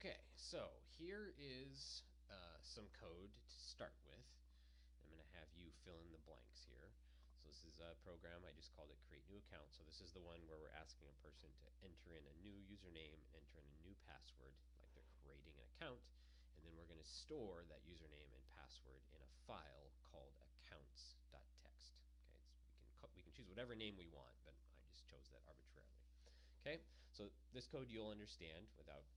Okay, so here is some code to start with. I'm going to have you fill in the blanks here. So this is a program, I just called it create new account. So this is the one where we're asking a person to enter in a new username, enter in a new password, like they're creating an account, and then we're going to store that username and password in a file called accounts.txt. Okay, we can choose whatever name we want, but I just chose that arbitrarily. Okay, so this code you'll understand without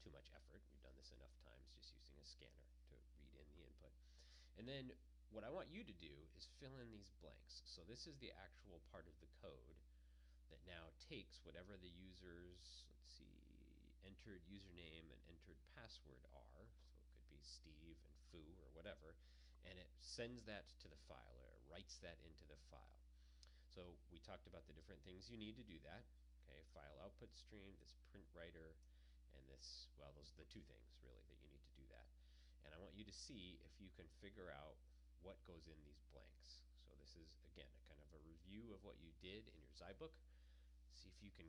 too much effort. We've done this enough times just using a scanner to read in the input. And then what I want you to do is fill in these blanks. So this is the actual part of the code that now takes whatever the user's, let's see, entered username and entered password are. So it could be Steve and Foo or whatever, and it sends that to the file, or it writes that into the file. So we talked about the different things you need to do that. Okay, file output stream, this print writer, and this, well, those are the two things really that you need to do that. And I want you to see if you can figure out what goes in these blanks. So this is, again, a kind of a review of what you did in your Zybook. See if you can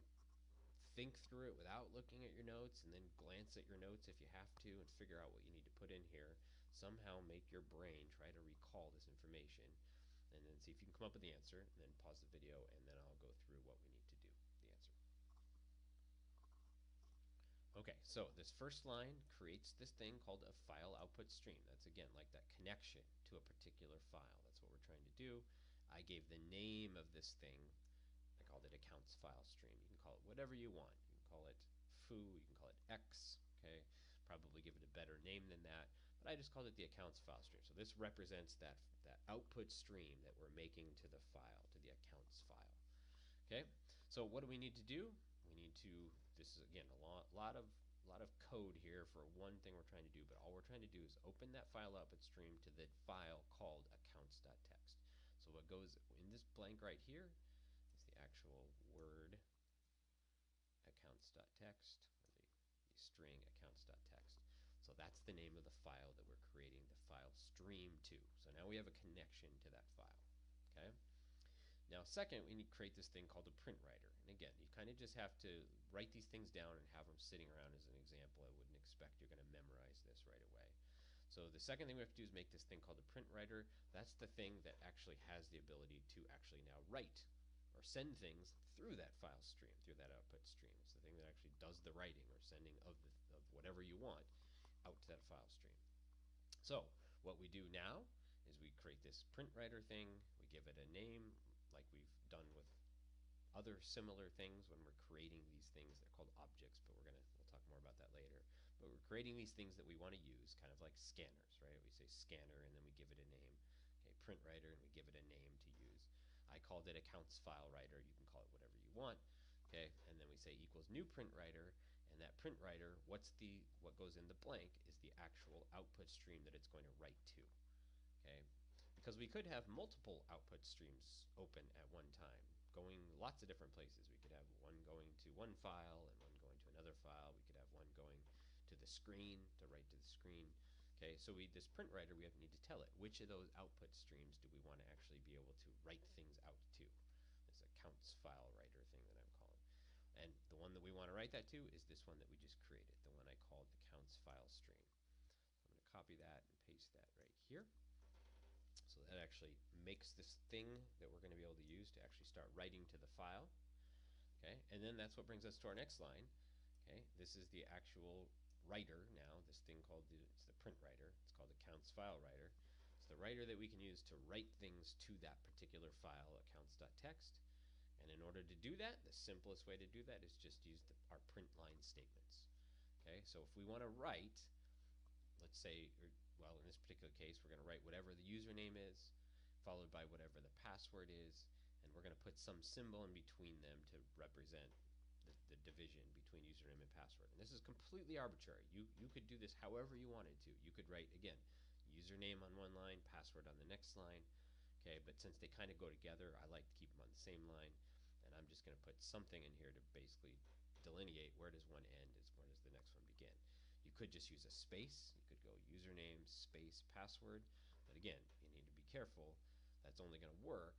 think through it without looking at your notes, and then glance at your notes if you have to, and figure out what you need to put in here. Somehow make your brain try to recall this information, and then see if you can come up with the answer, and then pause the video, and then I'll go through what we need to do, the answer. Okay, so this first line creates this thing called a file output stream. That's, again, like that connection to a particular file. That's what we're trying to do. I gave the name of this thing, I called it accounts file stream. You can call it whatever you want. You can call it foo, you can call it x, okay? Probably give it a better name than that, but I just called it the accounts file stream. So this represents that output stream that we're making to the file, to the accounts file. Okay, so what do we need to do? We need to, this is again a lot of code here for one thing we're trying to do, but all we're trying to do is open that file output stream to the file called accounts.txt. So what goes in this blank right here is the actual word accounts.txt, or the string accounts.txt. So that's the name of the file that we're creating the file stream to. So now we have a connection to that file. Okay. Now second, we need to create this thing called a print writer. And again, you kind of just have to write these things down and have them sitting around as an example. I wouldn't expect you're going to memorize this right away. So the second thing we have to do is make this thing called a print writer. That's the thing that actually has the ability to actually now write or send things through that file stream, through that output stream. It's the thing that actually does the writing or sending of whatever you want out to that file stream. So what we do now is we create this print writer thing, we give it a name, like we've done with other similar things when we're creating these things. They're called objects, but we'll talk more about that later. But we're creating these things that we want to use, kind of like scanners, right? We say scanner and then we give it a name. Okay, print writer, and we give it a name to use. I called it accounts file writer. You can call it whatever you want. Okay, and then we say equals new print writer, and that print writer, what goes in the blank is the actual output stream that it's going to write to. Okay, because we could have multiple output streams open at one time, going lots of different places. We could have one going to one file and one going to another file. We could have one going to the screen, to write to the screen. Okay, so this print writer, we need to tell it which of those output streams do we want to actually be able to write things out to. This accounts file writer thing that I'm calling. And the one that we want to write that to is this one that we just created, the one I called accounts file stream. So I'm going to copy that and paste that right here. So that actually makes this thing that we're going to be able to use to actually start writing to the file. Okay, and then that's what brings us to our next line. Okay, this is the actual writer now, this thing called it's the print writer. It's called accounts file writer. It's the writer that we can use to write things to that particular file, accounts.txt. And in order to do that, the simplest way to do that is just use our print line statements. Okay, so if we want to write, let's say, well, in this particular case, we're going to write whatever the username is, followed by whatever the password is, and we're going to put some symbol in between them to represent the division between username and password. And this is completely arbitrary. You could do this however you wanted to. You could write, again, username on one line, password on the next line. Okay, but since they kind of go together, I like to keep them on the same line, and I'm just going to put something in here to basically delineate where does one end, where does the next one begin. You could just use a space. You could go username, space, password. But again, you need to be careful. That's only going to work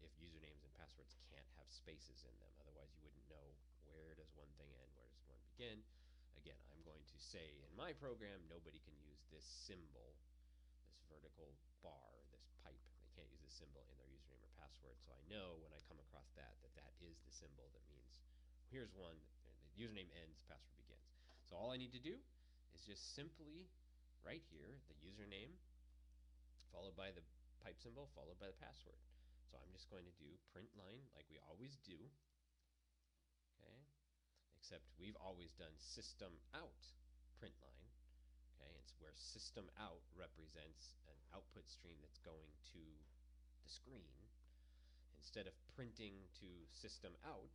if usernames and passwords can't have spaces in them. Otherwise, you wouldn't know where does one thing end, where does one begin. Again, I'm going to say in my program, nobody can use this symbol, this vertical bar, this pipe. They can't use this symbol in their username or password. So I know when I come across that that is the symbol that means here's one, the username ends, password begins. So all I need to do is just simply right here, the username followed by the pipe symbol followed by the password. So I'm just going to do print line like we always do. Okay, except we've always done system out print line. Okay, it's where system out represents an output stream that's going to the screen. Instead of printing to system out,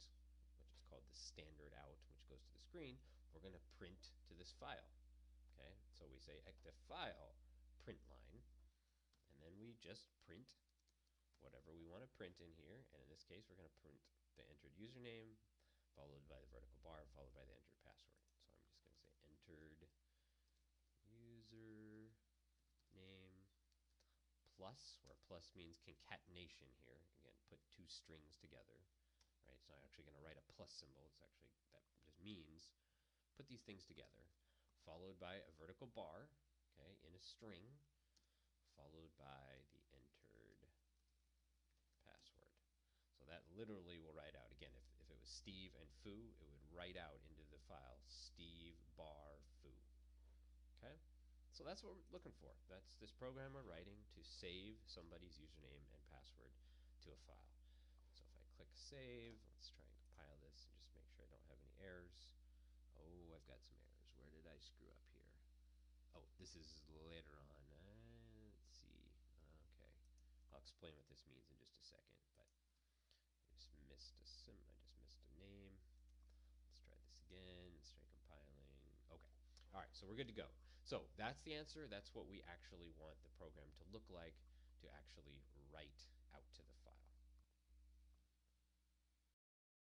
which is called the standard out, which goes to the screen, we're going to print to this file. Okay, so we say active file print line, and then we just print whatever we want to print in here. And in this case, we're going to print the entered username followed by the vertical bar followed by the entered password. So I'm just going to say entered user name plus, where plus means concatenation here. Again, put two strings together, right? It's not actually going to write a plus symbol. It's actually, that just means put these things together, followed by a vertical bar, okay, in a string, followed by the entered password. So that literally will write out, again, if it was Steve and Foo, it would write out into the file Steve bar Foo. Okay? So that's what we're looking for. That's this program we're writing to save somebody's username and password to a file. So if I click save, let's try and compile this and just make sure I don't have any errors. Oh, I've got some errors. Where did I screw up here? Oh, this is later on. Let's see. Okay. I'll explain what this means in just a second, but I just missed a name. Let's try this again. Let's try compiling. Okay. All right, so we're good to go. So that's the answer. That's what we actually want the program to look like, to actually write out to the